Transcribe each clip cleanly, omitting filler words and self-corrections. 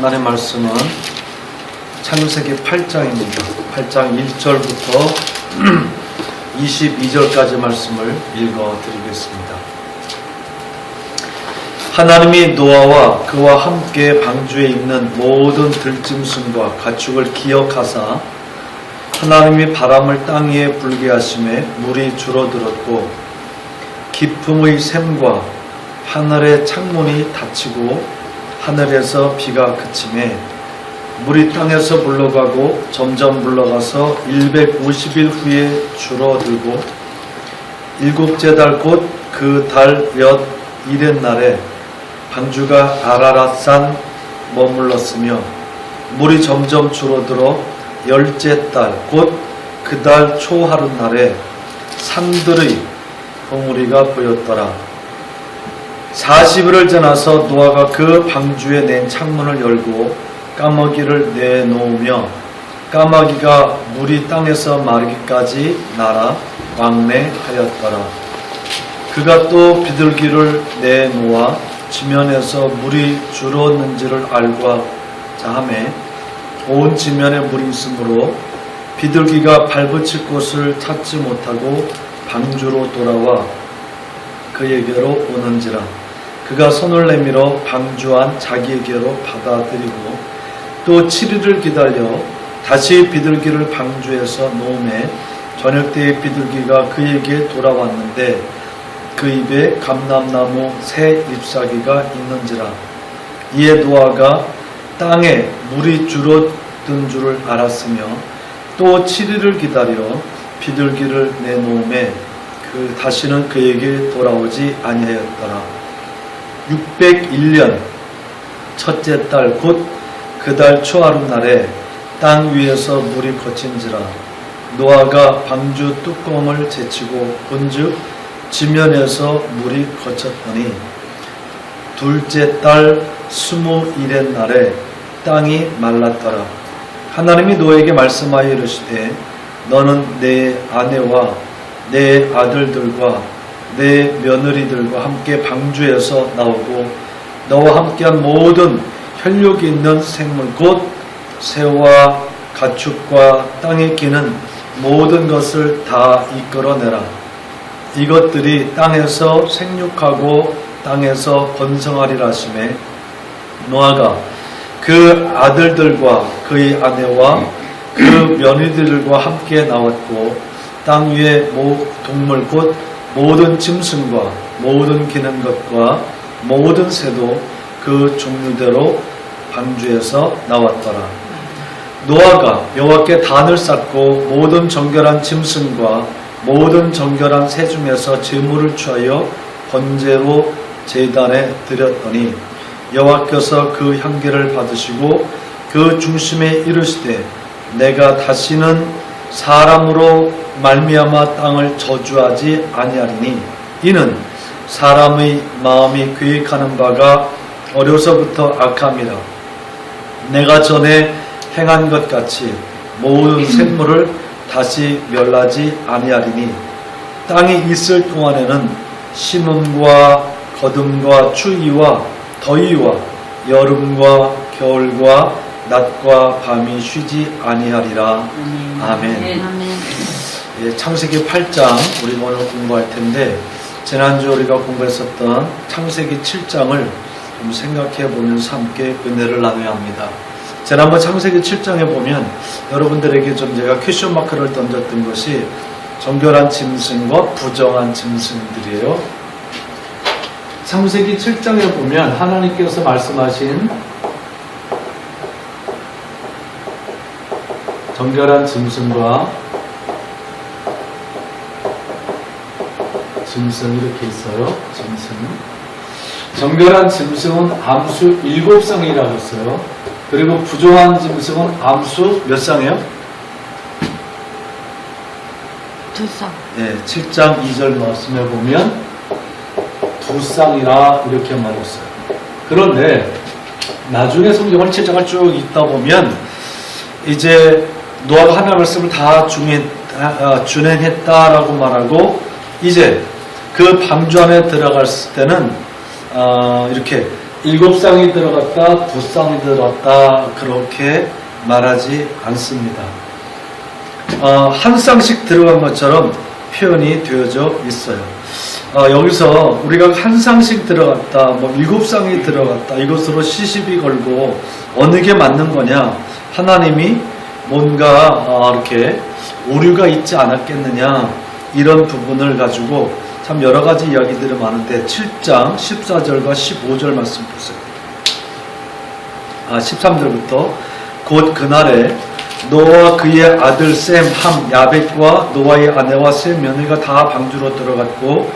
하나님의 말씀은 창세기 8장입니다. 8장 1절부터 22절까지 말씀을 읽어드리겠습니다. 하나님이 노아와 그와 함께 방주에 있는 모든 들짐승과 가축을 기억하사 하나님이 바람을 땅 위에 불게 하심에 물이 줄어들었고 깊음의 샘과 하늘의 창문이 닫히고 하늘에서 비가 그치매 물이 땅에서 물러가고 점점 물러가서 150일 후에 줄어들고 일곱째 달 곧 그 달 몇 일의 날에 방주가 아라랏산 머물렀으며 물이 점점 줄어들어 열째 달 곧 그 달 초하룻날에 산들의 봉우리가 보였더라. 40일을 지나서 노아가 그 방주에 낸 창문을 열고 까마귀를 내놓으며 까마귀가 물이 땅에서 마르기까지 날아 왕래하였더라. 그가 또 비둘기를 내놓아 지면에서 물이 줄었는지를 알고자 하매 온 지면에 물이 있으므로 비둘기가 발붙일 곳을 찾지 못하고 방주로 돌아와 그에게로 오는지라. 그가 손을 내밀어 방주 안 자기에게로 받아들이고 또 7일을 기다려 다시 비둘기를 방주에서 놓음에 저녁때에 비둘기가 그에게 돌아왔는데 그 입에 감람나무 새 잎사귀가 있는지라. 이에 노아가 땅에 물이 줄어든 줄을 알았으며 또 7일을 기다려 비둘기를 내놓음에 다시는 그에게 돌아오지 아니하였더라. 601년 첫째 달 곧 그 달 초하룻날에 땅 위에서 물이 거친지라. 노아가 방주 뚜껑을 제치고 본즉 지면에서 물이 거쳤더니 둘째 달 21의 날에 땅이 말랐더라. 하나님이 노아에게 말씀하여 이르시되 너는 내 아내와 내 아들들과 내 며느리들과 함께 방주에서 나오고 너와 함께한 모든 혈육이 있는 생물 곧 새와 가축과 땅에 기는 모든 것을 다 이끌어내라. 이것들이 땅에서 생육하고 땅에서 번성하리라 하시매 노아가 그 아들들과 그의 아내와 그 며느리들과 함께 나왔고 땅 위의 동물 곧 모든 짐승과 모든 기는 것과 모든 새도 그 종류대로 방주에서 나왔더라. 노아가 여호와께 단을 쌓고 모든 정결한 짐승과 모든 정결한 새 중에서 제물을 취하여 번제로 제단에 드렸더니 여호와께서 그 향기를 받으시고 그 중심에 이르시되 내가 다시는 사람으로 말미암아 땅을 저주하지 아니하리니 이는 사람의 마음이 계획하는 바가 어려서부터 악함이라. 내가 전에 행한 것 같이 모든 생물을 다시 멸하지 아니하리니 땅이 있을 동안에는 심음과 거둠과 추위와 더위와 여름과 겨울과 낮과 밤이 쉬지 아니하리라. 아멘. 예, 창세기 8장 우리 오늘 공부할 텐데 지난주 우리가 공부했었던 창세기 7장을 좀 생각해 보면서 함께 은혜를 나눠야 합니다. 지난번 창세기 7장에 보면 여러분들에게 좀 제가 퀘션 마크를 던졌던 것이 정결한 짐승과 부정한 짐승들이에요. 창세기 7장에 보면 하나님께서 말씀하신 정결한 짐승과 짐승 이렇게 있어요. 짐승. 정결한 짐승은 암수 7쌍이라고 했어요. 그리고 부정한 짐승은 암수 몇 쌍이에요? 2쌍. 네, 7장 2절 말씀에 보면 2쌍이라 이렇게 말했어요. 그런데 나중에 성경을 7장을 쭉 읽다 보면 이제 노아가 하나님의 말씀을 다 준행했다라고 말하고 이제 그 방주 안에 들어갔을 때는 이렇게 7쌍이 들어갔다, 2쌍이 들어갔다 그렇게 말하지 않습니다. 한 쌍씩 들어간 것처럼 표현이 되어져 있어요. 여기서 우리가 한 쌍씩 들어갔다, 7쌍이 들어갔다 이것으로 시시비 걸고 어느 게 맞는 거냐? 하나님이 뭔가 이렇게 오류가 있지 않았겠느냐 이런 부분을 가지고 참 여러 가지 이야기들이 많은데 7장 14절과 15절 말씀 보세요. 13절부터 곧 그날에 노아와 그의 아들 셈, 함, 야벳과 노아의 아내와 세 며느리가 다 방주로 들어갔고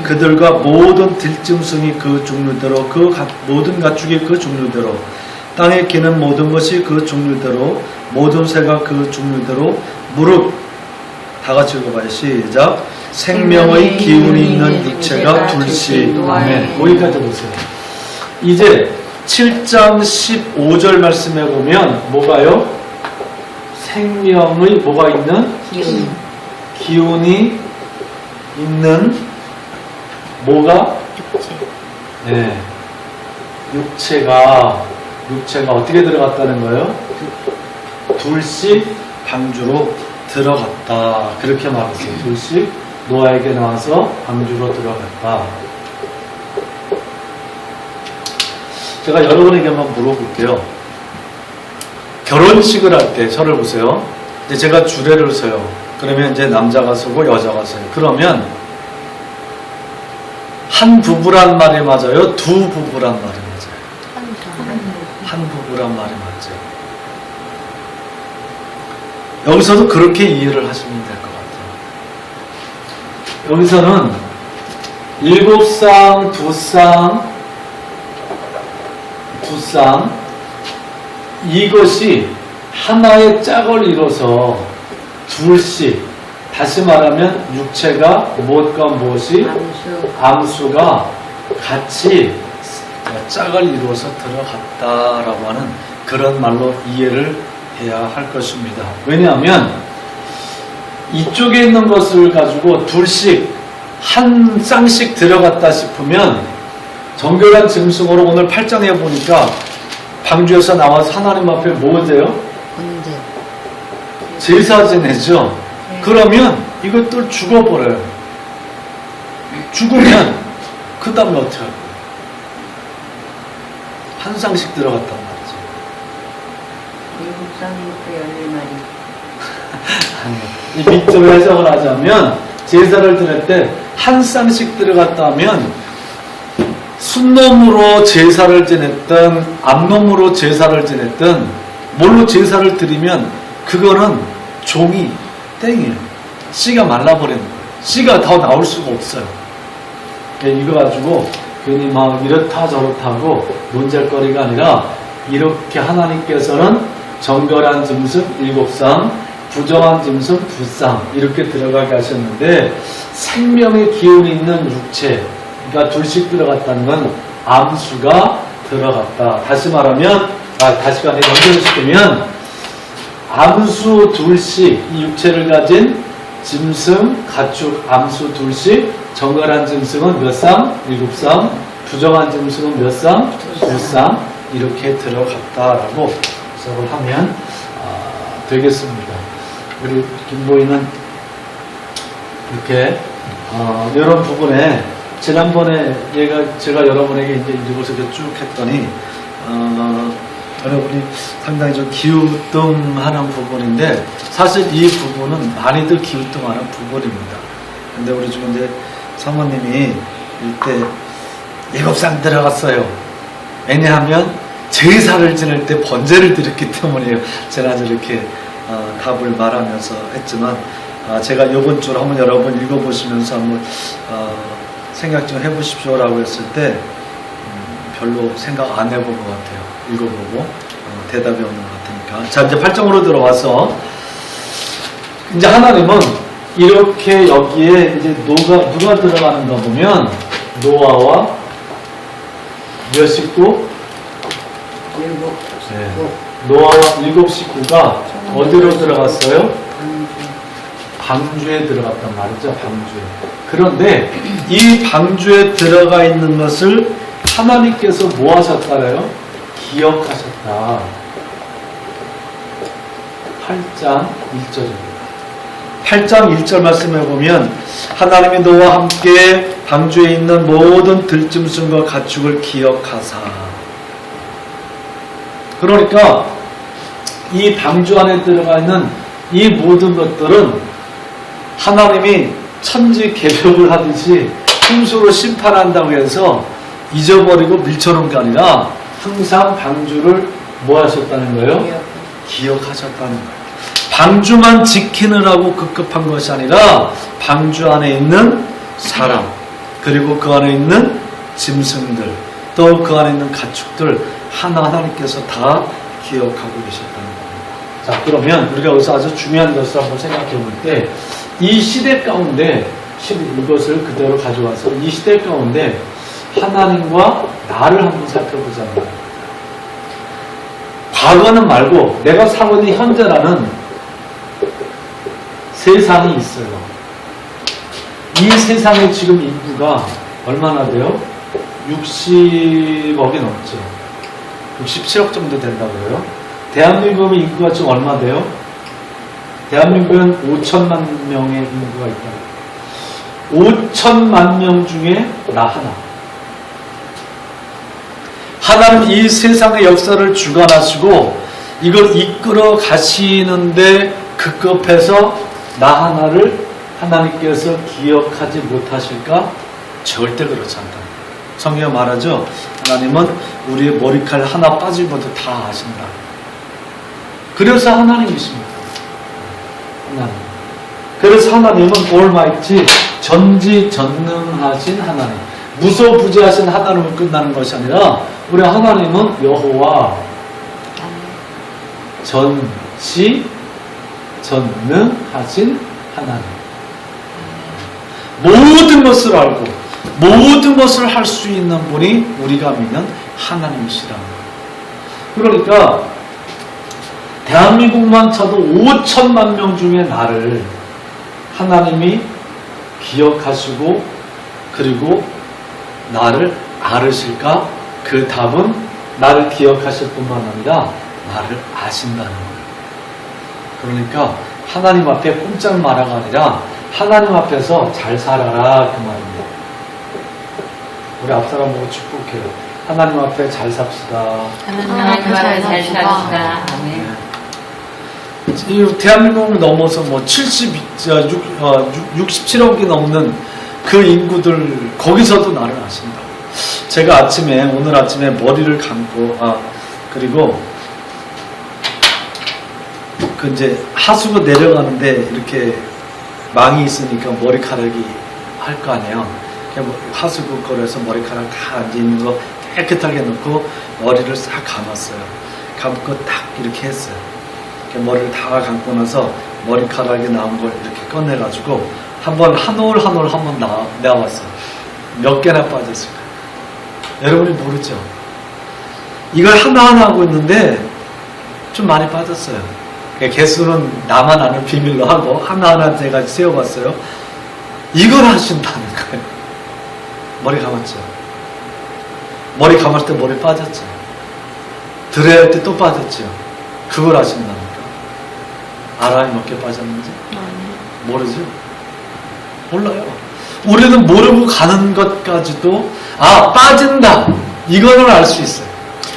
그들과 모든 들짐승이 그 종류대로 모든 가축이 그 종류대로 땅에 기는 모든 것이 그 종류대로 모든 새가 그 종류대로 무릇 다 같이 읽어봐요. 시작. 생명의 기운이 있는 육체가 둘씩. 네, 거기까지 보세요. 이제 7장 15절 말씀에 보면 뭐가요? 생명의 뭐가 있는? 기운이 있는 뭐가? 육체. 네. 육체가 어떻게 들어갔다는 거예요? 둘씩 방주로 들어갔다. 그렇게 말했어요. 둘씩 노아에게 나와서 방주로 들어갔다. 제가 여러분에게 한번 물어볼게요. 결혼식을 할 때 저를 보세요. 이제 제가 주례를 서요. 그러면 이제 남자가 서고 여자가 서요. 그러면 한 부부란 말이 맞아요? 두 부부란 말이 맞아요? 한 부부란 말이 맞죠. 여기서도 그렇게 이해를 하시면 될 것 같아요. 여기서는 7쌍, 2쌍 이것이 하나의 짝을 이뤄서 둘씩, 다시 말하면 육체가 무엇과 무엇이 암수가 같이 짝을 이루어서 들어갔다라고 하는 그런 말로 이해를 해야 할 것입니다. 왜냐하면 이쪽에 있는 것을 가지고 둘씩 한 쌍씩 들어갔다 싶으면 정결한 짐승으로 오늘 8장에 보니까 방주에서 나와서 하나님 앞에 뭐 돼요? 언제? 제사 지내죠. 그러면 이것들 죽어버려요. 죽으면 그 다음에 어떻게 할까요? 한 쌍씩 들어갔단 말이죠. 7쌍이니까 10마리. 이 밑으로 해석을 하자면 제사를 드릴 때 한 쌍씩 들어갔다 하면 순놈으로 제사를 지냈든 암놈으로 제사를 지냈든 뭘로 제사를 드리면 그거는 종이 땡이에요. 씨가 말라버리는 거예요. 씨가 더 나올 수가 없어요. 이거 가지고 괜히 막 이렇다 저렇다고 논쟁거리가 아니라 이렇게 하나님께서는 정결한 짐승 7쌍, 부정한 짐승 2쌍 이렇게 들어가게 하셨는데 생명의 기운이 있는 육체, 그러니까 둘씩 들어갔다는 건 암수가 들어갔다. 다시 말하면, 다시 연결을 시키면 암수 둘씩, 이 육체를 가진 짐승, 가축, 암수 둘씩, 정결한 짐승은 몇 쌍? 7쌍, 부정한 짐승은 몇 쌍? 2쌍 이렇게 들어갔다라고 해석을 하면 되겠습니다. 우리 김보희는 이렇게 이런 부분에 지난번에 제가 여러분에게 이제 읽어서 쭉 했더니 여러분이 상당히 좀 기우뚱하는 부분인데 사실 이 부분은 많이들 기우뚱하는 부분입니다. 근데 우리 지금 이제 사모님이 이때 7쌍 들어갔어요. 왜냐하면 제사를 지낼 때 번제를 드렸기 때문이에요. 제가 이렇게 답을 말하면서 했지만 제가 이번 주로 한번 여러분 읽어보시면서 한번 생각 좀 해보십시오라고 했을 때 별로 생각 안 해본 것 같아요. 읽어보고 대답이 없는 것 같으니까. 자, 이제 8장으로 들어와서 이제 하나님은 이렇게 여기에 이제 누가 들어가는가 보면 노아와 몇 식구? 7. 네. 노아와 7 식구가 어디로 들어갔어요? 방주에 들어갔단 말이죠. 방주에. 그런데 이 방주에 들어가 있는 것을 하나님께서 뭐 하셨다래요? 기억하셨다. 8장 1절입니다. 8장 1절 말씀해 보면 하나님이 너와 함께 방주에 있는 모든 들짐승과 가축을 기억하사. 그러니까 이 방주 안에 들어가 있는 이 모든 것들은 하나님이 천지 개벽을 하듯이 홍수로 심판한다고 해서 잊어버리고 밀쳐놓은 게 아니라 항상 방주를 뭐 하셨다는 거예요? 기억하셨다는 거예요. 방주만 지키느라고 급급한 것이 아니라 방주 안에 있는 사람, 그리고 그 안에 있는 짐승들, 또 그 안에 있는 가축들 하나님께서 다 기억하고 계셨다는 겁니다. 자, 그러면 우리가 여기서 아주 중요한 것을 한번 생각해 볼 때 이 시대 가운데 이것을 그대로 가져와서 이 시대 가운데 하나님과 나를 한번 살펴보자는 겁니다. 과거는 말고 내가 살고 있는 현재라는 세상이 있어요. 이 세상에 지금 인구가 얼마나 돼요? 60억이 넘죠. 67억 정도 된다고요. 대한민국의 인구가 지금 얼마 돼요? 대한민국은 5천만 명의 인구가 있다. 5천만 명 중에 나 하나. 하나님 이 세상의 역사를 주관하시고 이걸 이끌어 가시는데 급급해서 나 하나를 하나님께서 기억하지 못하실까? 절대 그렇지 않다. 성경에 말하죠. 하나님은 우리의 머리칼 하나 빠진 것도 다 아신다. 그래서 하나님이십니다. 하나님. 그래서 하나님은 올마이티 전지전능하신 하나님. 무소부재하신 하나님을 끝나는 것이 아니라 우리 하나님은 여호와 전지전능하신 하나님. 모든 것을 알고 모든 것을 할 수 있는 분이 우리가 믿는 하나님이시라는 거예요. 그러니까 대한민국만 쳐도 5천만 명 중에 나를 하나님이 기억하시고 그리고 나를 알으실까? 그 답은 나를 기억하실 뿐만 아니라 나를 아신다는 거예요. 그러니까 하나님 앞에 꼼짝 마라가 아니라 하나님 앞에서 잘 살아라 그 말입니다. 우리 앞사람 보고 축복해요. 하나님 앞에 잘 삽시다. 하나님 앞에 잘 삽시다. 아멘. 이 대한민국을 넘어서 뭐 67억이 넘는 그 인구들 거기서도 나를 아신다. 제가 오늘 아침에 머리를 감고 그리고 그 이제 하수구 내려가는데 이렇게 망이 있으니까 머리카락이 할 거 아니에요. 하수구 걸어서 머리카락 다 앉아있는 거 깨끗하게 놓고 머리를 싹 감았어요. 감고 딱 이렇게 했어요. 머리를 다 감고 나서 머리카락이 나온 걸 이렇게 꺼내가지고 한번 한 올 한번 나왔어요. 몇 개나 빠졌을까요? 여러분이 모르죠? 이걸 하나하나 하고 있는데 좀 많이 빠졌어요. 개수는 나만 아는 비밀로 하고 하나하나 제가 세워봤어요. 이걸 하신다는 거예요. 머리 감았죠. 머리 감을 때 머리 빠졌죠. 드레이 할 때 또 빠졌죠. 그걸 하신다니까. 알아요? 몇 개 빠졌는지? 모르죠? 몰라요. 우리는 모르고 가는 것까지도 빠진다. 이거는 알 수 있어요.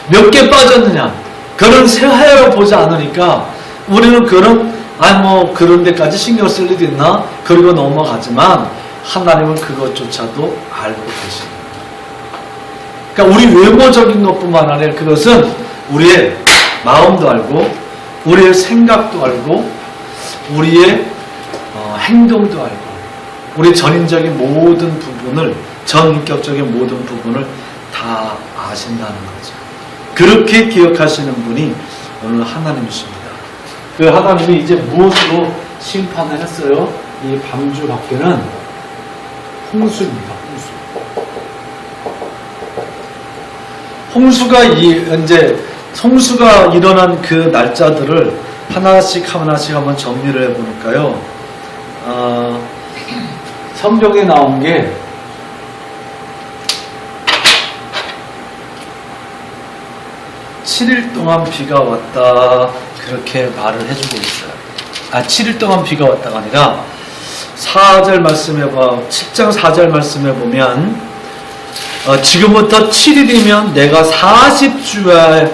몇 개 빠졌느냐? 그런 세하여 보지 않으니까 우리는 그런 데까지 신경 쓸 일이 있나? 그리고 넘어가지만 하나님은 그것조차도 알고 계십니다. 그러니까 우리 외모적인 것뿐만 아니라 그것은 우리의 마음도 알고 우리의 생각도 알고 우리의 행동도 알고 우리 전인적인 모든 부분을 전인격적인 모든 부분을 다 아신다는 거죠. 그렇게 기억하시는 분이 오늘 하나님이십니다. 그 하나님이 이제 무엇으로 심판을 했어요? 이 방주 밖에는 홍수입니다. 홍수가 일어난 그 날짜들을 하나씩 한번 정리를 해보니까요. 성경에 나온 게 7일 동안 비가 왔다 그렇게 말을 해주고 있어요. 7일 동안 비가 왔다가 아니라 4절 말씀해 봐. 7장 4절 말씀해 보면 지금부터 7일이면 내가 40주야를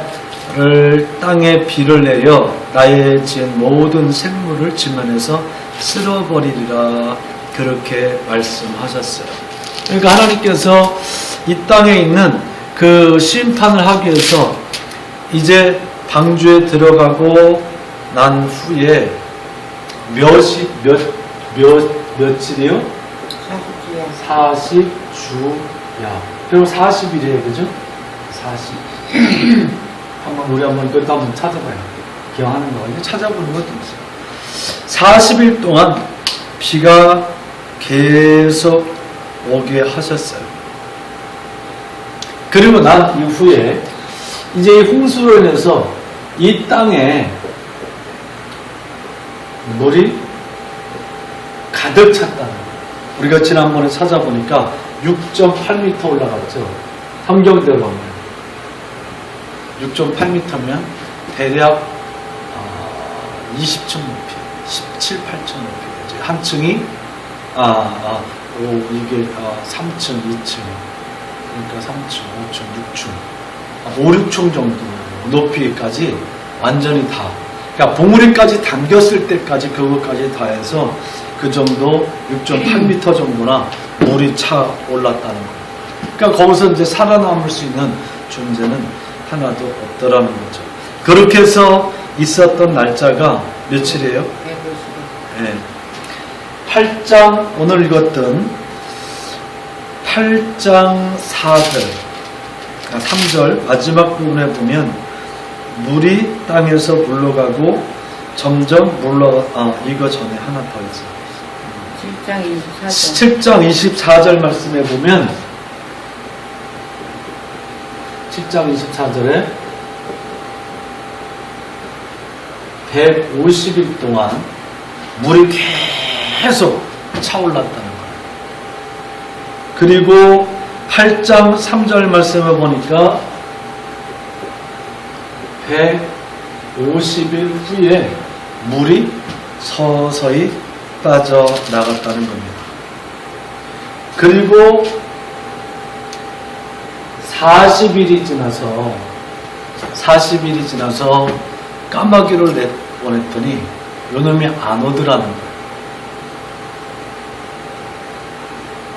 땅에 비를 내려 나의 지은 모든 생물을 지면에서 쓸어버리리라 그렇게 말씀하셨어요. 그러니까 하나님께서 이 땅에 있는 그 심판을 하기 위해서 이제 방주에 들어가고 난 후에 며칠이요? 40주야. 그리고 40일이에요, 그죠? 40. 우리 이것도 한번 찾아봐요. 기억하는 거. 이거 찾아보는 것도 있어요. 40일 동안 비가 계속 오게 하셨어요. 그리고 난 이후에 이제 이 홍수로 인해서 이 땅에 물이 가득 찼다는 거예요. 우리가 지난번에 찾아보니까 6.8m 올라갔죠. 성경대로 보면 6.8m면 대략 20층 높이, 17, 8층 높이 되죠. 한 층이 이게 3층, 2층, 그러니까 3층, 5층, 6층, 5, 6층 정도 높이까지 완전히 다. 그러니까 봉우리까지 당겼을 때까지 그것까지 다 해서 그 정도 6.8m 정도나 물이 차 올랐다는 거예요. 그러니까 거기서 이제 살아남을 수 있는 존재는 하나도 없더라는 거죠. 그렇게 해서 있었던 날짜가 며칠이에요? 네. 8장, 오늘 읽었던 8장 4절, 3절 마지막 부분에 보면 물이 땅에서 물러가고 점점 이거 전에 하나 더 있어요. 7장 24절 말씀에 보면 7장 24절에 150일 동안 물이 계속 차올랐다는 거예요. 그리고 8장 3절 말씀을 보니까 150일 후에 물이 서서히 빠져나갔다는 겁니다. 그리고 40일이 지나서 까마귀를 내보냈더니 요놈이 안 오더라는 거예요.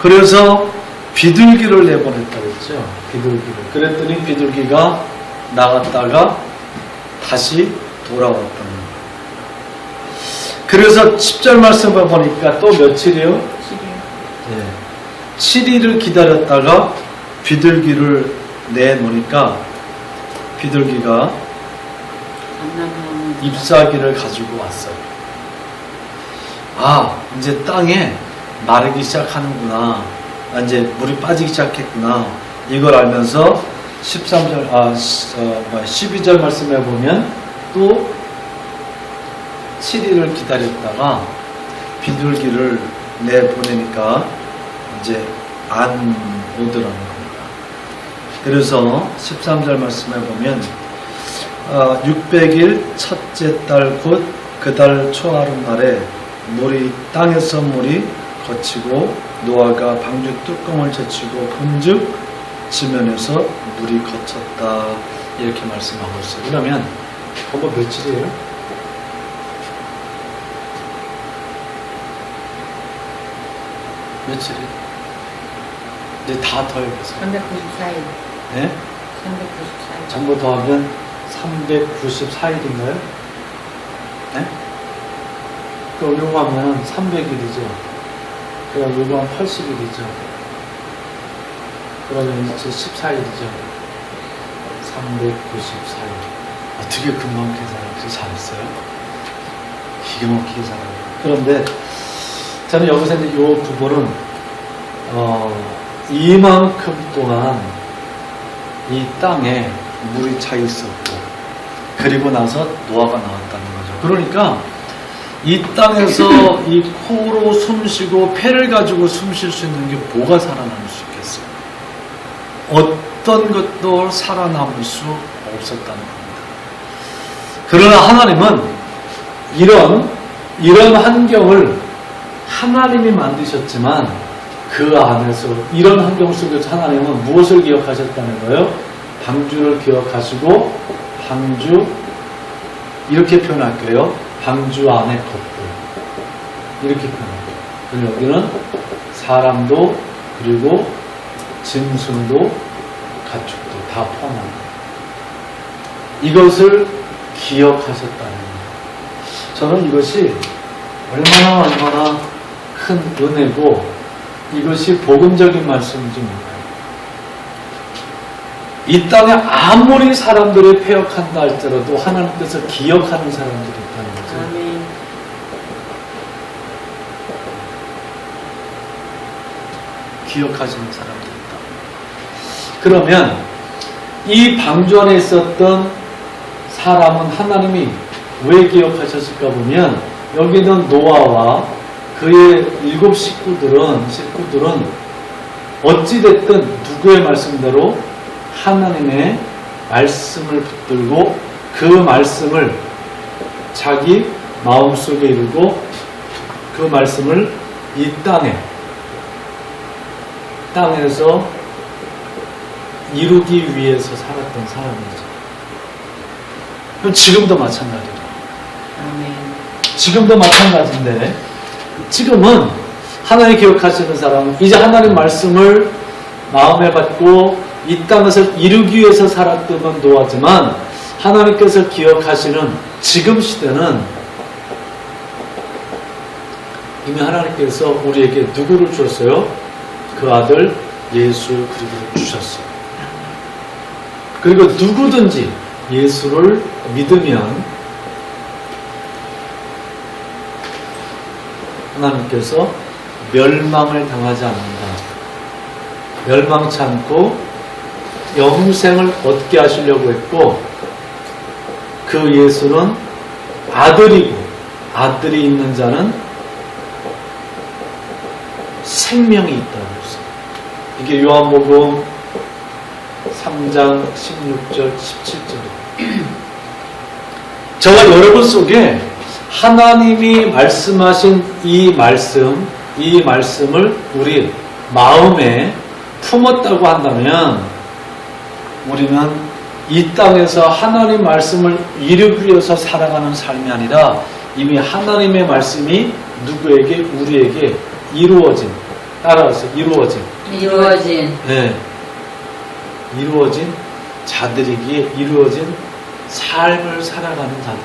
그래서 비둘기를 내보냈다고 했죠. 비둘기를. 그랬더니 비둘기가 나갔다가 다시 돌아왔다는 거예요. 그래서 10절 말씀을 보니까 또 며칠이요? 7일. 네. 7일을 기다렸다가 비둘기를 내놓으니까 비둘기가 잎사귀를 가지고 왔어요. 이제 땅에 마르기 시작하는구나. 이제 물이 빠지기 시작했구나. 이걸 알면서 12절 말씀에 보면 또 7일을 기다렸다가 비둘기를 내보내니까 이제 안 오더라는 겁니다. 그래서 13절 말씀에 보면 600일 첫째 달 곧 그 달 초하룻날에 땅에서 물이 거치고 노아가 방주 뚜껑을 젖히고 본즉 지면에서 물이 거쳤다 이렇게 말씀하고 있어요. 그러면 그거 며칠이에요? 며칠이? 이제 다 더해보세요. 394일. 네? 394일. 전부 더하면 394일인가요? 네? 그럼 요거 하면 300일이죠. 그럼 요거 하면 80일이죠. 그러면 이제 14일이죠. 394일. 어떻게 금방 계산을 잘했어요? 기가 막히게 잘해요. 그런데 저는 여기서 이제 요 부분은 이만큼 동안 이 땅에 물이 차 있었고 그리고 나서 노아가 나왔다는 거죠. 그러니까 이 땅에서 이 코로 숨쉬고 폐를 가지고 숨쉴 수 있는 게 뭐가 살아남을 수 있겠어요? 어떤 것도 살아남을 수 없었다는 겁니다. 그러나 하나님은 이런 환경을 하나님이 만드셨지만 그 안에서 이런 환경 속에서 하나님은 무엇을 기억하셨다는 거예요? 방주를 기억하시고 방주 이렇게 표현할게요. 방주 안의 것들 이렇게 표현할게요. 그리고 여기는 사람도 그리고 짐승도 가축도 다 포함합니다. 이것을 기억하셨다는 거예요. 저는 이것이 얼마나 큰 은혜고 이것이 복음적인 말씀인지 몰라요. 이 땅에 아무리 사람들이 패역한다 할지라도 하나님께서 기억하는 사람들이 있다는 거죠. 아멘. 기억하시는 사람들이 있다. 그러면 이 방주 안에 있었던 사람은 하나님이 왜 기억하셨을까 보면 여기는 노아와 그의 7 식구들은 어찌됐든 누구의 말씀대로 하나님의 말씀을 붙들고 그 말씀을 자기 마음속에 이루고 그 말씀을 이 땅에서 이루기 위해서 살았던 사람이죠. 그럼 지금도 마찬가지예요. 아멘. 지금도 마찬가지인데 지금은 하나님 기억하시는 사람은 이제 하나님 말씀을 마음에 받고 이 땅에서 이루기 위해서 살았던 노아지만 하나님께서 기억하시는 지금 시대는 이미 하나님께서 우리에게 누구를 주셨어요? 그 아들 예수 그리스도를 주셨어요. 그리고 누구든지 예수를 믿으면 하나님께서 멸망을 당하지 않는다. 멸망치 않고 영생을 얻게 하시려고 했고 그 예수는 아들이고 아들이 있는 자는 생명이 있다고 했어요. 이게 요한복음 3장 16절 17절이에요. 저와 여러분 속에 하나님이 말씀하신 이 말씀을 우리 마음에 품었다고 한다면 우리는 이 땅에서 하나님 말씀을 이루기 위해서 살아가는 삶이 아니라 이미 하나님의 말씀이 누구에게 우리에게 따라서 이루어진 네, 이루어진 자들이기에 이루어진 삶을 살아가는 자들.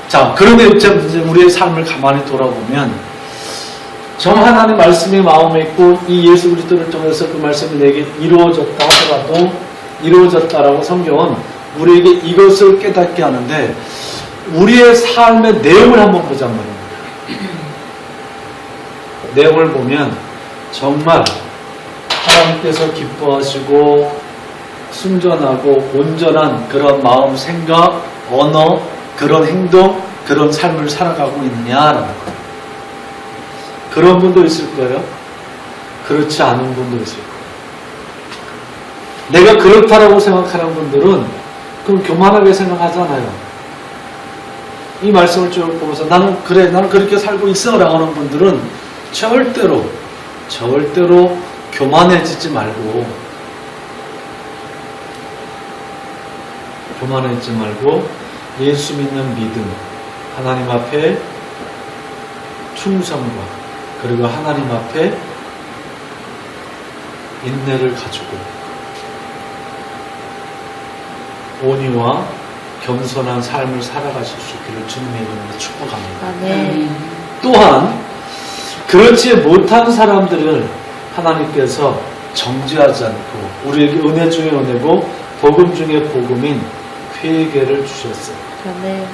자, 그런데 이제 우리의 삶을 가만히 돌아보면 저 하나님 말씀이 마음에 있고 이 예수 그리스도를 통해서 그 말씀이 내게 이루어졌다 하더라도 이루어졌다라고 성경은 우리에게 이것을 깨닫게 하는데 우리의 삶의 내용을 한번 보자 말입니다. 내용을 보면 정말 하나님께서 기뻐하시고 순전하고 온전한 그런 마음, 생각, 언어, 그런 행동, 그런 삶을 살아가고 있느냐라는 거예요. 그런 분도 있을 거예요. 그렇지 않은 분도 있을 거예요. 내가 그렇다라고 생각하는 분들은 그럼 교만하게 생각하잖아요. 이 말씀을 쭉 보면서 나는 그렇게 살고 있어 라고 하는 분들은 절대로 교만해지지 말고 예수 믿는 믿음, 하나님 앞에 충성과 그리고 하나님 앞에 인내를 가지고 온유와 겸손한 삶을 살아가실 수 있기를 주님의 이름으로 축복합니다. 아멘. 또한 그렇지 못한 사람들을 하나님께서 정죄하지 않고 우리에게 은혜 중에 은혜고 복음 중에 복음인 회개를 주셨어요. 아멘.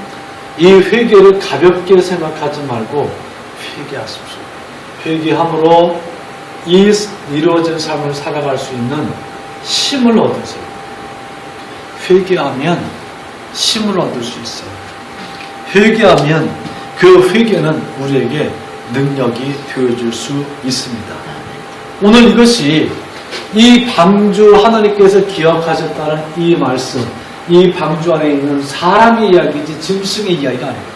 이 회개를 가볍게 생각하지 말고 회개하십시오. 회개함으로 이 이루어진 삶을 살아갈 수 있는 힘을 얻으세요. 회개하면 힘을 얻을 수 있어요. 회개하면 그 회개는 우리에게 능력이 되어줄 수 있습니다. 오늘 이것이 이 방주 하나님께서 기억하셨다는 이 말씀, 이 방주 안에 있는 사람의 이야기지 짐승의 이야기가 아닙니다.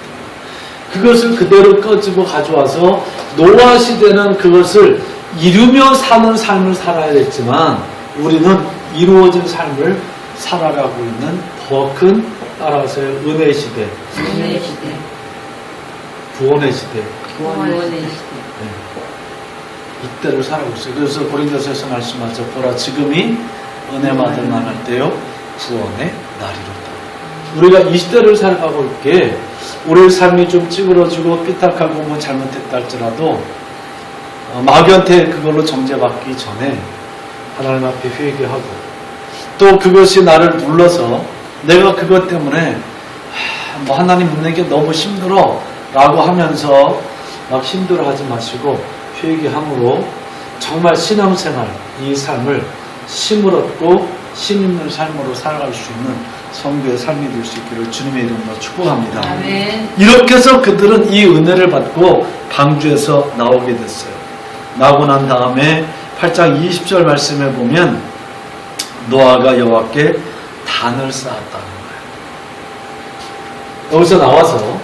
그것을 그대로 꺼지고 가져와서 노아 시대는 그것을 이루며 사는 삶을 살아야 됐지만 우리는 이루어진 삶을 살아가고 있는 더 큰 따라서의 은혜 시대, 은혜 시대, 구원의 시대, 구원의 시대. 네. 이때를 살아가고 있어요. 그래서 고린도서에서 말씀하죠. 보라 지금이 은혜 받을 만할 때요 구원의 날이로다. 우리가 이 시대를 살아가고 있기에 우리의 삶이 좀 찌그러지고 삐딱하고 뭐 잘못했다 할지라도 마귀한테 그걸로 정죄받기 전에 하나님 앞에 회개하고 또 그것이 나를 눌러서 내가 그것 때문에 뭐 하나님 믿는 게 너무 힘들어 라고 하면서 막 힘들어하지 마시고 회개함으로 정말 신앙생활 이 삶을 힘을 얻고 힘 있는 삶으로 살아갈 수 있는 성도의 삶이 될 수 있기를 주님의 이름으로 축복합니다. 아멘. 이렇게 해서 그들은 이 은혜를 받고 방주에서 나오게 됐어요. 나오고 난 다음에 8장 20절 말씀에 보면 노아가 여호와께 단을 쌓았다는 거예요. 여기서 나와서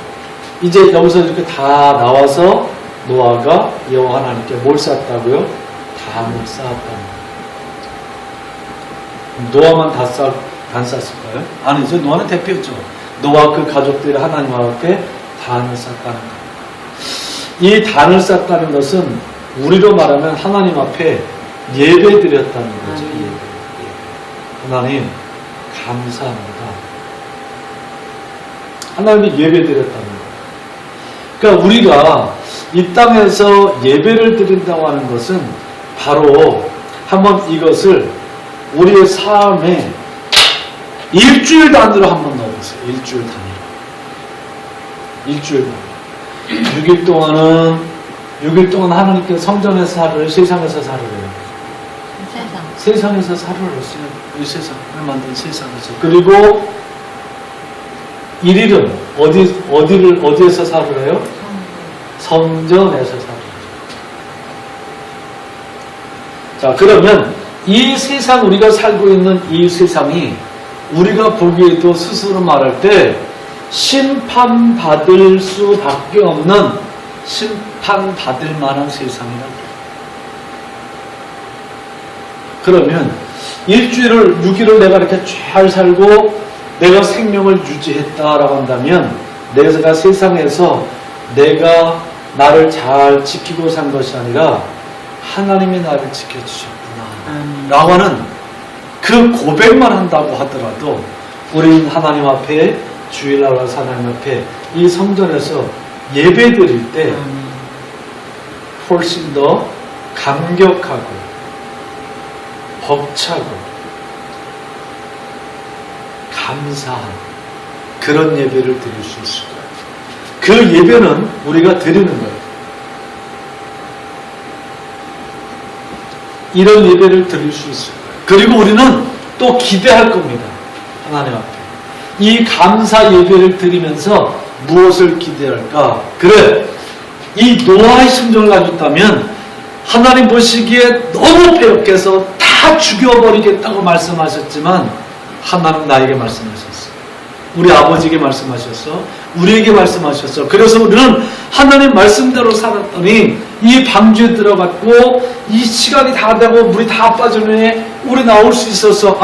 이제 여기서 이렇게 다 나와서 노아가 여호와 하나님께 뭘 쌓았다고요? 단을 쌓았다는 거예요. 노아만 단 쌓았을까요? 아니죠. 노아는 대표죠. 노아 그 가족들이 하나님 앞에 단을 쌓았다는 거예요. 이 단을 쌓았다는 것은 우리로 말하면 하나님 앞에 예배드렸다는 거죠. 예배. 하나님 감사합니다. 하나님이 예배드렸다는 거예요. 그러니까 우리가 이 땅에서 예배를 드린다고 하는 것은 바로 한번 이것을 우리의 삶에 일주일 단위로 한번 넣어보세요. 일주일 단위로. 일주일 단위로. 6일 동안 하나님께 성전에서 살을, 세상에서 살을 해요. 세상. 세상에서 살을 했어요. 이 세상을 만든 세상에서. 그리고 1일은 어디에서 살을 해요? 성전에서 살을 해요. 자, 그러면 이 세상, 우리가 살고 있는 이 세상이 우리가 보기에도 스스로 말할 때 심판받을 수밖에 없는 심판받을 만한 세상이라고. 그러면 일주일을 6일을 내가 이렇게 잘 살고 내가 생명을 유지했다라고 한다면 내가 세상에서 내가 나를 잘 지키고 산 것이 아니라 하나님이 나를 지켜주셨구나 라고 하는 그 고백만 한다고 하더라도 우리는 하나님 앞에 주일날 와서 하나님 앞에 이 성전에서 예배 드릴 때 훨씬 더 감격하고 벅차고 감사한 그런 예배를 드릴 수 있을 거예요. 그 예배는 우리가 드리는 거예요. 이런 예배를 드릴 수 있을 거예요. 그리고 우리는 또 기대할 겁니다. 하나님 앞에. 이 감사 예배를 드리면서 무엇을 기대할까? 그래, 이 노아의 심정을 가지고 있다면 하나님 보시기에 너무 배역해서 다 죽여버리겠다고 말씀하셨지만 하나님 나에게 말씀하셨어. 우리 아버지에게 말씀하셨어. 우리에게 말씀하셨어. 그래서 우리는 하나님 말씀대로 살았더니 이 방주에 들어갔고 이 시간이 다 되고 물이 다 빠지면 우리 나올 수 있어서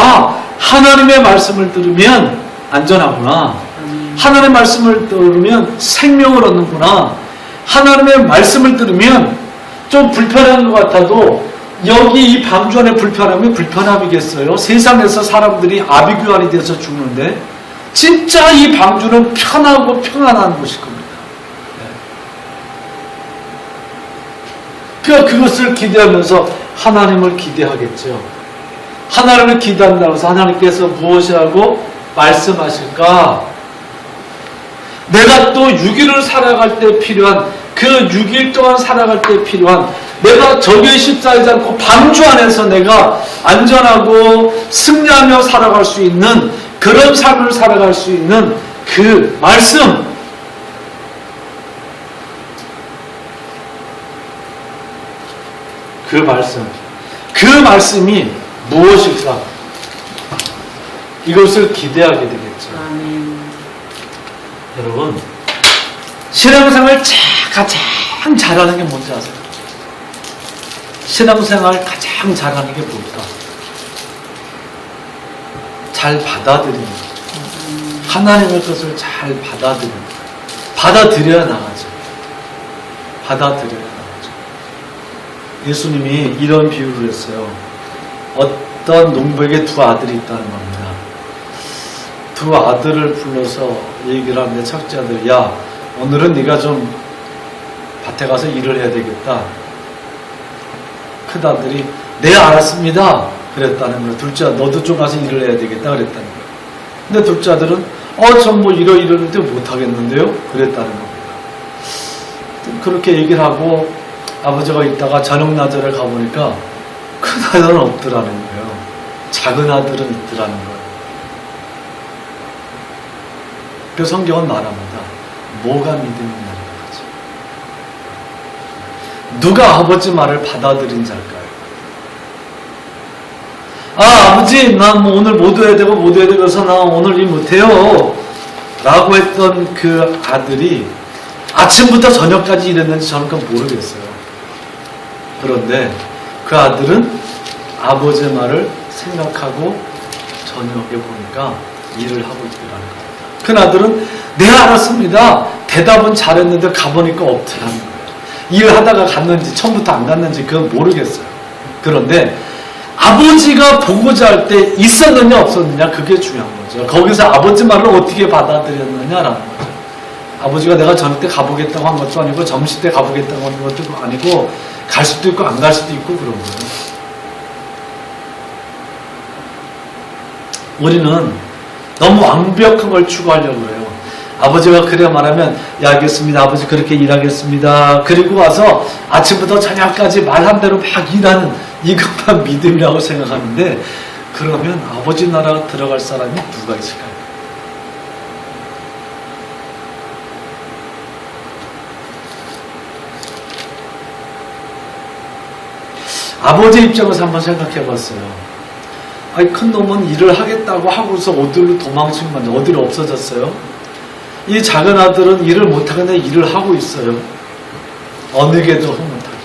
하나님의 말씀을 들으면 안전하구나. 하나님의 말씀을 들으면 생명을 얻는구나. 하나님의 말씀을 들으면 좀 불편한 것 같아도 여기 이 방주 안에 불편함이 불편함이겠어요? 세상에서 사람들이 아비규환이 돼서 죽는데 진짜 이 방주는 편하고 평안한 곳일 겁니다. 그러니까 그것을 기대하면서 하나님을 기대하겠죠. 하나님을 기대한다고 해서 하나님께서 무엇이라고 말씀하실까? 내가 또 6일을 살아갈 때 필요한 그 6일 동안 살아갈 때 필요한 내가 적에 십사하지 않고 방주 안에서 내가 안전하고 승리하며 살아갈 수 있는 그런 삶을 살아갈 수 있는 그 말씀, 그 말씀이 무엇일까? 이것을 기대하게 되겠죠. 아멘. 여러분, 신앙생활 가장 잘하는 게 뭔지 아세요? 신앙생활 가장 잘하는 게 뭘까? 잘 받아들이는 거. 하나님의 것을 잘 받아들이는 거. 받아들여야 나가죠. 받아들여야 나가죠. 예수님이 이런 비유를 했어요. 어떤 농부에게 두 아들이 있다는 겁니다. 두 아들을 불러서 얘기를 하는데 첫째 아들, 야, 오늘은 네가 좀 밭에 가서 일을 해야 되겠다. 큰아들이 네, 알았습니다. 그랬다는 거예요. 둘째 아들, 너도 좀 가서 일을 해야 되겠다. 그랬다는 거예요. 근데 둘째 아들은 전 뭐 이러는데 못하겠는데요? 그랬다는 겁니다. 그렇게 얘기를 하고 아버지가 있다가 저녁 낮에 가보니까 큰 아들은 없더라는 거예요. 작은 아들은 있더라는 거예요. 그 성경은 말합니다. 뭐가 믿음이냐는 거죠. 누가 아버지 말을 받아들인 자일까요? 아버지, 나 뭐 오늘 못 해야 되고 못 해야 되고서 나 오늘 일 못해요. 라고 했던 그 아들이 아침부터 저녁까지 일했는지 저는 그건 모르겠어요. 그런데 그 아들은 아버지의 말을 생각하고 저녁에 보니까 일을 하고 있더라는 거예요. 큰 아들은 네, 알았습니다. 대답은 잘했는데 가보니까 없더라는 거예요. 일을 하다가 갔는지 처음부터 안 갔는지 그건 모르겠어요. 그런데 아버지가 보고자 할 때 있었느냐 없었느냐 그게 중요한 거죠. 거기서 아버지 말을 어떻게 받아들였느냐라는 거죠. 아버지가 내가 저녁 때 가보겠다고 한 것도 아니고 점심 때 가보겠다고 한 것도 아니고 갈 수도 있고 안 갈 수도 있고 그런 거예요. 우리는 너무 완벽한 걸 추구하려고 해요. 아버지가 그래 말하면 야, 알겠습니다. 아버지 그렇게 일하겠습니다. 그리고 와서 아침부터 저녁까지 말한 대로 막 일하는 이것만 믿음이라고 생각하는데 그러면 아버지 나라 들어갈 사람이 누가 있을까요? 아버지 입장에서 한번 생각해 봤어요. 아니, 큰 놈은 일을 하겠다고 하고서 어디로 도망친 건데 어디로 없어졌어요? 이 작은 아들은 일을 못하겠는데 일을 하고 있어요. 어느 게도 흐뭇하게.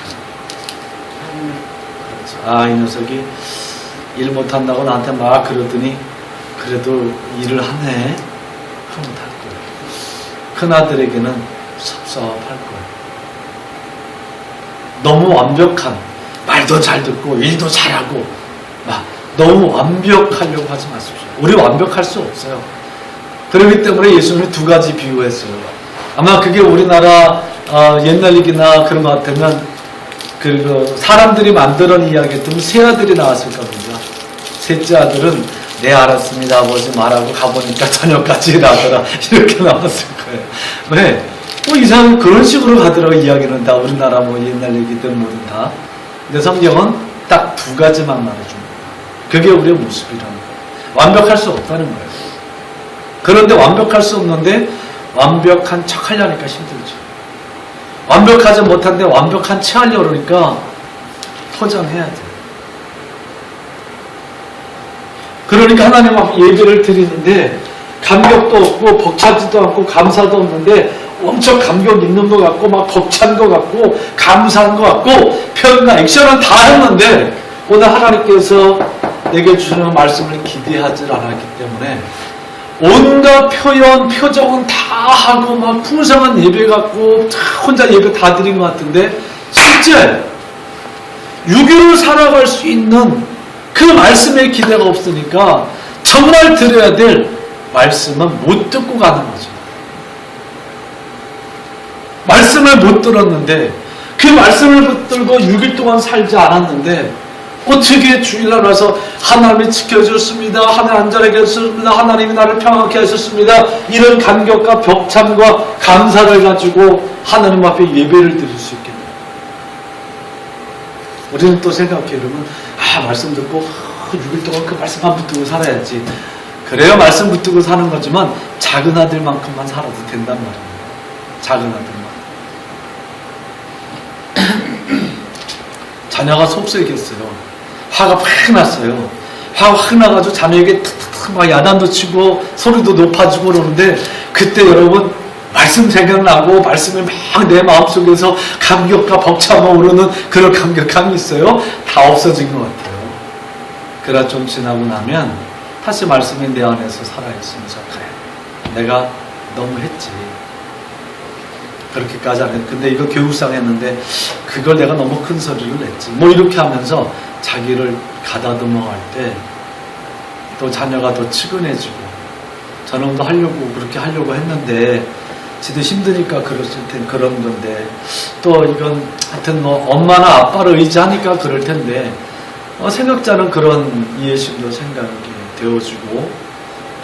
그렇죠. 이 녀석이 일 못한다고 나한테 막 그러더니 그래도 일을 하네. 흐뭇할 거예요. 큰 아들에게는 섭섭할 거예요. 너무 완벽한, 말도 잘 듣고 일도 잘하고 막 너무 완벽하려고 하지 마십시오. 우리 완벽할 수 없어요. 그렇기 때문에 예수님이 두 가지 비유했어요. 아마 그게 우리나라 옛날 얘기나 그런 것 같으면 그 사람들이 만들어낸 이야기였던 세 아들이 나왔을 겁니다. 셋째 아들은 네, 알았습니다. 아버지 말하고 가보니까 저녁까지 일하더라. 이렇게 나왔을 거예요. 왜? 이상은 그런 식으로 가더라고. 이야기는 다 우리나라 뭐 옛날 얘기든 뭐든 다. 근데 성경은 딱 두 가지만 말해줍니다. 그게 우리의 모습이라는 거예요. 완벽할 수 없다는 거예요. 그런데 완벽할 수 없는데 완벽한 척 하려니까 힘들죠. 완벽하지 못한데 완벽한 체 하려고 그러니까 포장해야 돼요. 그러니까 하나님 앞에 예배를 드리는데 감격도 없고 벅차지도 않고 감사도 없는데 엄청 감격 있는 것 같고 막 벅찬 것 같고 감사한 것 같고 표현과 액션은 다 했는데 오늘 하나님께서 내게 주시는 말씀을 기대하지 않았기 때문에 온갖 표현, 표정은 다 하고 막 풍성한 예배 같고 혼자 예배 다 드린 것 같은데 실제 유교로 살아갈 수 있는 그 말씀에 기대가 없으니까 정말 들어야 될 말씀은 못 듣고 가는 거죠. 말씀을 못 들었는데 그 말씀을 붙들고 6일 동안 살지 않았는데 어떻게 주일날 와서 하나님이 지켜주셨습니다. 하나님 안전하게 하셨습니다. 하나님이 나를 평안케 하셨습니다. 이런 감격과 벅참과 감사를 가지고 하나님 앞에 예배를 드릴 수 있겠네요. 우리는 또 생각해요. 여러분, 말씀 듣고 6일 동안 그 말씀만 붙들고 살아야지. 그래야 말씀 붙들고 사는 거지만 작은 아들만큼만 살아도 된단 말입니다. 작은 아들만. 자녀가 속썩였어요. 화가 팍 났어요. 확 나가지고 자녀에게 탁탁탁 막 야단도 치고 소리도 높아지고 그러는데 그때 여러분 말씀 생각나고 말씀이 막 내 마음속에서 감격과 벅차고 오르는 그런 감격함이 있어요? 다 없어진 것 같아요. 그러나 좀 지나고 나면 다시 말씀이 내 안에서 살아있으면서 그래 내가 너무 했지 그렇게까지 안 했 근데 이거 교육상 했는데 그걸 내가 너무 큰 소리를 냈지 뭐 이렇게 하면서 자기를 가다듬어 갈 때 또 자녀가 더 측은해지고 저놈도 하려고 그렇게 하려고 했는데 지도 힘드니까 그랬을 땐 그런 건데 또 이건 하여튼 뭐 엄마나 아빠를 의지하니까 그럴 텐데 생각자는 그런 이해심도 생각이 되어주고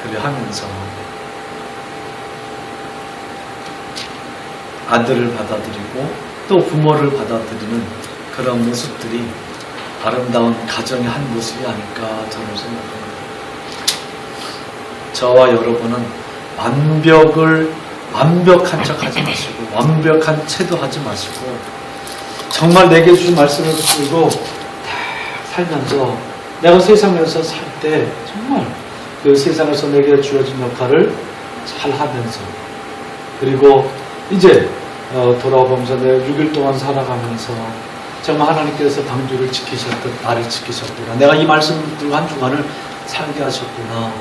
그래 하면서 아들을 받아들이고 또 부모를 받아들이는 그런 모습들이 아름다운 가정의 한 모습이 아닐까 저는 생각합니다. 저와 여러분은 완벽한 척 하지 마시고 완벽한 채도 하지 마시고 정말 내게 주신 말씀을 붙들고 살면서 내가 세상에서 살 때 정말 그 세상에서 내게 주어진 역할을 잘 하면서 그리고 이제 돌아보면서 내가 6일 동안 살아가면서 정말 하나님께서 방주를 지키셨듯 나를 지키셨구나 내가 이 말씀을 붙들고 한 주간을 살게 하셨구나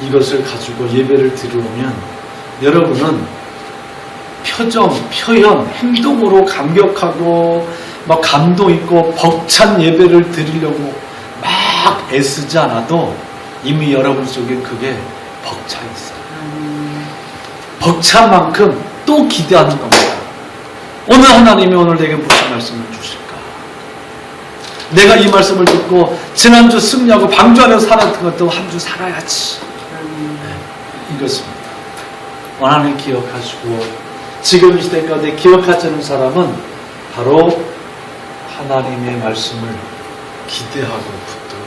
이것을 가지고 예배를 드려오면 여러분은 표정, 표현, 행동으로 감격하고 막 감동 있고 벅찬 예배를 드리려고 막 애쓰지 않아도 이미 여러분 속에 그게 벅차 있어요. 벅찬 만큼 또 기대하는 겁니다. 오늘 하나님이 오늘 내게 무슨 말씀을 주실까? 내가 이 말씀을 듣고 지난주 승리하고 방주 안에서 살았던 것도 한 주 살아야지. 이것입니다. 하나님 기억하시고 지금 이 시대 가운데 기억하시는 사람은 바로 하나님의 말씀을 기대하고 붙들고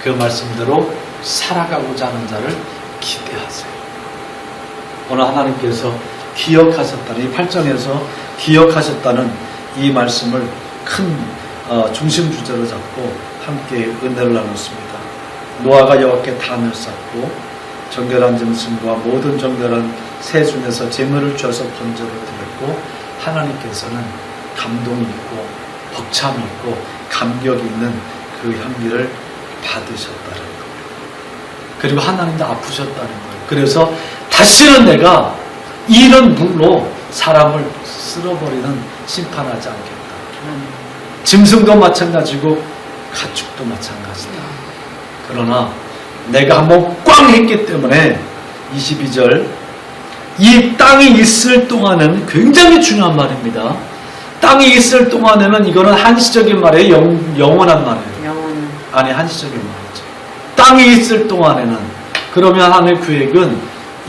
그 말씀대로 살아가고자 하는 자를 기대하세요. 오늘 하나님께서 기억하셨다는 이 8장에서 기억하셨다는 이 말씀을 큰 중심 주제로 잡고 함께 은혜를 나눴습니다. 노아가 여호와께 단을 쌓고 정결한 짐승과 모든 정결한 새 중에서 제물을 주어서 번제로 드렸고 하나님께서는 감동이 있고 벅참이 있고 감격이 있는 그 향기를 받으셨다는 거예요. 그리고 하나님도 아프셨다는 거예요. 그래서 다시는 내가 이런 물로 사람을 쓸어버리는 심판하지 않겠다. 짐승도 마찬가지고 가축도 마찬가지다. 그러나 내가 한번 꽝 했기 때문에 22절 이 땅이 있을 동안은 굉장히 중요한 말입니다. 땅이 있을 동안에는 이거는 한시적인 말이에요. 영원한 말이에요. 영원한. 아니 한시적인 말이죠. 땅이 있을 동안에는 그러면 하나님의 계획은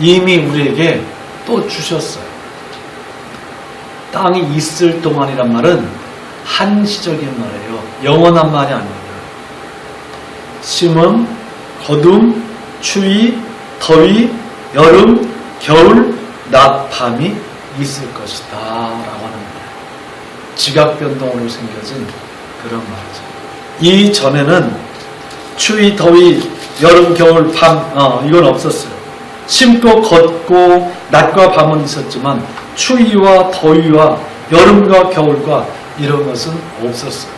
이미 우리에게 또 주셨어요. 땅이 있을 동안이란 말은 한시적인 말이에요. 영원한 말이 아닙니다. 심음, 거둠, 추위, 더위, 여름, 겨울, 낮, 밤이 있을 것이다 라고 하는 거예요. 지각변동으로 생겨진 그런 말이죠. 이 전에는 추위, 더위, 여름, 겨울, 밤 이건 없었어요. 심고 걷고 낮과 밤은 있었지만 추위와 더위와 여름과 겨울과 이런 것은 없었어요.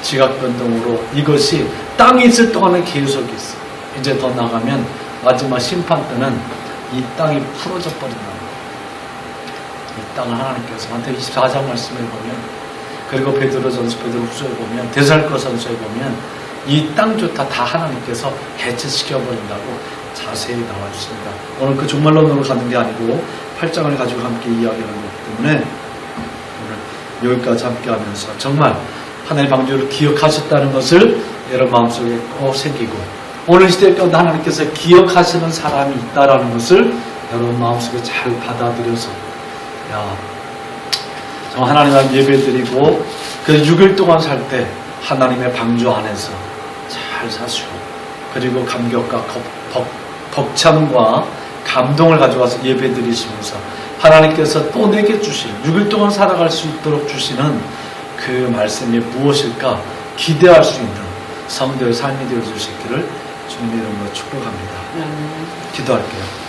지각변동으로 이것이 땅이 있을 동안은 계속 있어요. 이제 더 나가면 마지막 심판 때는 이 땅이 풀어져 버린다. 이 땅을 하나님께서 한테 24장 말씀에 보면 그리고 베드로전서 베드로후서에 보면 데살로니가전서에 보면 이 땅조차 다 하나님께서 해체시켜 버린다고 자세히 나와 있습니다. 오늘 그 종말론으로 가는 게 아니고 8장을 가지고 함께 이야기하는 거기 때문에 오늘 여기까지 함께 하면서 정말 하나님의 방주를 기억하셨다는 것을 여러분 마음속에 꼭 새기고 오늘 시대 가운데 하나님께서 기억하시는 사람이 있다라는 것을 여러분 마음속에 잘 받아들여서 정말 하나님 앞에 예배드리고 그 6일 동안 살 때 하나님의 방주 안에서 잘 사시고 그리고 감격과 벅참과 감동을 가져와서 예배드리시면서 하나님께서 또 내게 주실 6일 동안 살아갈 수 있도록 주시는 그 말씀이 무엇일까 기대할 수 있는 성도의 삶이 되어줄 수 있기를 주님의 이름으로 축복합니다. 아멘. 기도할게요.